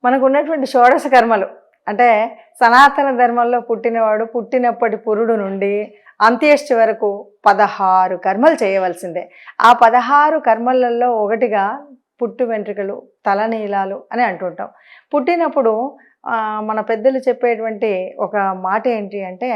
మనకున్నటువంటి షోడశ కర్మలు అంటే సనాతన ధర్మంలో పుట్టినవాడు పుట్టినప్పటి పురుడు నుండి అంత్యేష్టి వరకు 16 కర్మలు చేయవలసిందే. ఆ 16 కర్మలలో ఒకటిగా పుట్టు వెంట్రుకలు, తలనీలాలు అని అంటుంటాం. పుట్టినప్పుడు మన పెద్దలు చెప్పేటువంటి ఒక మాట ఏంటి అంటే,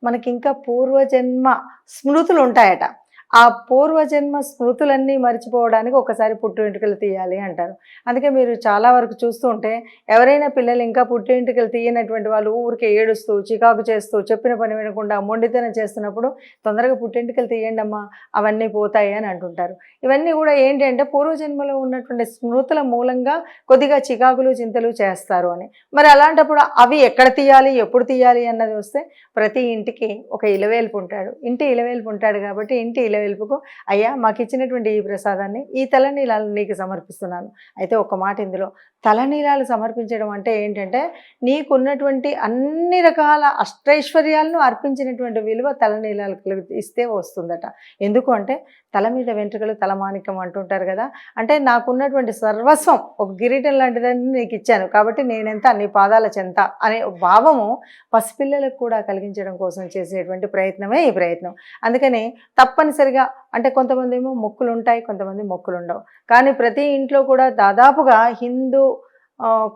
మనకింకా పూర్వజన్మ స్మృతులు ఉంటాయట. ఆ పూర్వజన్మ స్మృతులన్నీ మర్చిపోవడానికి ఒకసారి పుట్టు వెంట్రుకలు తీయాలి అంటారు. అందుకే మీరు చాలా వరకు చూస్తూ ఉంటే ఎవరైనా పిల్లలు ఇంకా పుట్టు వెంట్రుకలు తీయనటువంటి వాళ్ళు ఊరికే ఏడుస్తూ, చికాకు చేస్తూ, చెప్పిన పని వినకుండా మొండితనం చేస్తున్నప్పుడు తొందరగా పుట్టు వెంట్రుకలు తీయండి అమ్మా, అవన్నీ పోతాయి అని అంటుంటారు. ఇవన్నీ కూడా ఏంటి అంటే పూర్వజన్మలో ఉన్నటువంటి స్మృతుల మూలంగా కొద్దిగా చికాకులు, చింతలు చేస్తారు అని. మరి అలాంటప్పుడు అవి ఎక్కడ తీయాలి, ఎప్పుడు తీయాలి అన్నది వస్తే ప్రతి ఇంటికి ఒక ఇలవేల్పు ఉంటాడు. ఇంటి ఇలవేల్పు ఉంటాడు కాబట్టి ఇంటి ఇలవేల్పుకు అయ్యా మాకు ఇచ్చినటువంటి ఈ ప్రసాదాన్ని, ఈ తలనీలాలు నీకు సమర్పిస్తున్నాను. అయితే ఒక మాట ఇందులో, తలనీలాలు సమర్పించడం అంటే ఏంటంటే నీకున్నటువంటి అన్ని రకాల అష్టైశ్వర్యాలను అర్పించినటువంటి విలువ తలనీలాలు ఇస్తే వస్తుందట. ఎందుకు అంటే తల మీద వెంట్రుకలు తలమానికం అంటుంటారు కదా. అంటే నాకున్నటువంటి సర్వస్వం ఒక కిరీటం లాంటిదాన్ని నీకు ఇచ్చాను కాబట్టి నేనెంత నీ పాదాల చెంత అనే భావము పసిపిల్లలకు కూడా కలిగించడం కోసం చేసేటువంటి ప్రయత్నమే ఈ ప్రయత్నం. అందుకని తప్పనిసరిగా అంటే కొంతమంది ఏమో మొక్కులు ఉంటాయి, కొంతమంది మొక్కులు ఉండవు. కానీ ప్రతి ఇంట్లో కూడా దాదాపుగా హిందూ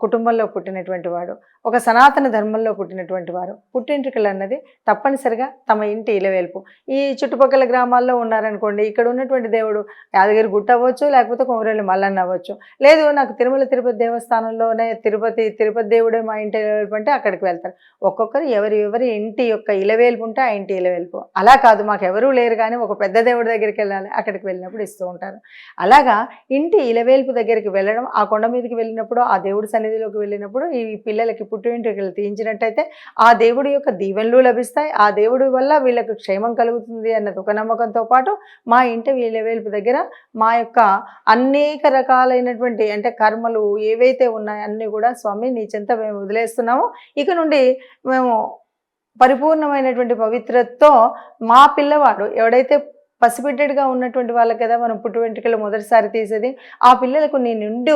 కుటుంబంలో పుట్టినటువంటి వాడు, ఒక సనాతన ధర్మంలో పుట్టినటువంటి వారు పుట్టింటికలు అన్నది తప్పనిసరిగా తమ ఇంటి ఇలవేల్పు. ఈ చుట్టుపక్కల గ్రామాల్లో ఉన్నారనుకోండి, ఇక్కడ ఉన్నటువంటి దేవుడు యాదగిరి గుట్ట అవ్వచ్చు, లేకపోతే కొమరేళ్ళు మల్లన్న అవ్వచ్చు. లేదు నాకు తిరుమల తిరుపతి దేవస్థానంలోనే తిరుపతి దేవుడే మా ఇంటి ఇలవేల్పు అంటే అక్కడికి వెళ్తారు. ఒక్కొక్కరు ఎవరి ఇంటి యొక్క ఇలవేల్పు ఉంటే ఆ ఇంటి ఇలవేల్పు. అలా కాదు మాకు ఎవరూ లేరు కానీ ఒక పెద్ద దేవుడి దగ్గరికి వెళ్ళాలి, అక్కడికి వెళ్ళినప్పుడు ఇస్తూ ఉంటారు. అలాగా ఇంటి ఇలవేల్పు దగ్గరికి వెళ్ళడం, ఆ కొండ మీదకి వెళ్ళినప్పుడు, ఆ దేవుడి సన్నిధిలోకి వెళ్ళినప్పుడు ఈ పిల్లలకి పుట్టు వెంట్రుకలు తీయించినట్టయితే ఆ దేవుడి యొక్క దీవెనలు లభిస్తాయి. ఆ దేవుడి వల్ల వీళ్ళకు క్షేమం కలుగుతుంది అన్నది ఒక నమ్మకంతో పాటు మా ఇంటి ఇలవేల్పు దగ్గర మా యొక్క అనేక రకాలైనటువంటి అంటే కర్మలు ఏవైతే ఉన్నాయో అన్నీ కూడా స్వామి నీ చెంత మేము వదిలేస్తున్నాము. ఇక నుండి మేము పరిపూర్ణమైనటువంటి పవిత్రతతో మా పిల్లవాడు ఎవడైతే పసిబిడ్డడిగా ఉన్నటువంటి వాళ్ళకి కదా మనం పుట్టు వెంట్రుకలు మొదటిసారి తీసేది, ఆ పిల్లలకు నీ నిండు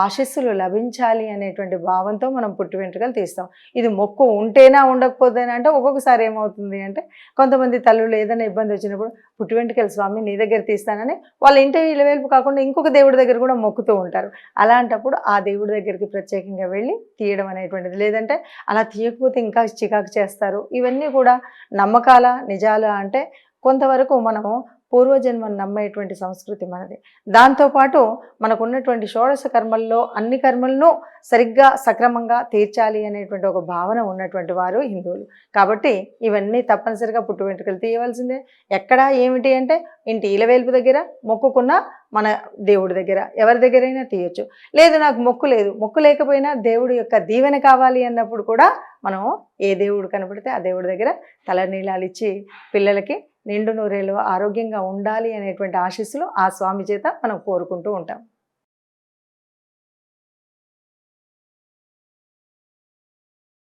ఆశీస్సులు లభించాలి అనేటువంటి భావంతో మనం పుట్టు వెంట్రుకలు తీస్తాం. ఇది మొక్కు ఉంటేనా ఉండకపోతేనా అంటే ఒక్కొక్కసారి ఏమవుతుంది అంటే కొంతమంది తల్లులు ఏదైనా ఇబ్బంది వచ్చినప్పుడు పుట్టు వెంట్రుకలు స్వామి నీ దగ్గర తీస్తానని వాళ్ళ ఇంటి ఇలవేల్పు కాకుండా ఇంకొక దేవుడి దగ్గర కూడా మొక్కుతూ ఉంటారు. అలాంటప్పుడు ఆ దేవుడి దగ్గరికి ప్రత్యేకంగా వెళ్ళి తీయడం అనేటువంటిది. లేదంటే అలా తీయకపోతే ఇంకా చికాకు చేస్తారు. ఇవన్నీ కూడా నమ్మకాల నిజాలా అంటే కొంతవరకు మనము పూర్వజన్మను నమ్మేటువంటి సంస్కృతి మనది. దాంతోపాటు మనకున్నటువంటి షోడశ కర్మల్లో అన్ని కర్మలను సరిగ్గా సక్రమంగా తీర్చాలి అనేటువంటి ఒక భావన ఉన్నటువంటి వారు హిందువులు. కాబట్టి ఇవన్నీ తప్పనిసరిగా పుట్టు వెంట్రుకలు తీయవలసిందే. ఎక్కడ ఏమిటి అంటే ఇంటి ఇలవేల్పు దగ్గర, మొక్కుకున్న మన దేవుడి దగ్గర, ఎవరి దగ్గరైనా తీయొచ్చు. లేదు నాకు మొక్కు లేదు, మొక్కు లేకపోయినా దేవుడి యొక్క దీవెన కావాలి అన్నప్పుడు కూడా మనం ఏ దేవుడు కనపడితే ఆ దేవుడి దగ్గర తలనీలాలు ఇచ్చి పిల్లలకి నిండు నూరేళ్ళు ఆరోగ్యంగా ఉండాలి అనేటువంటి ఆశీస్సులు ఆ స్వామి చేత మనం కోరుకుంటూ ఉంటాం.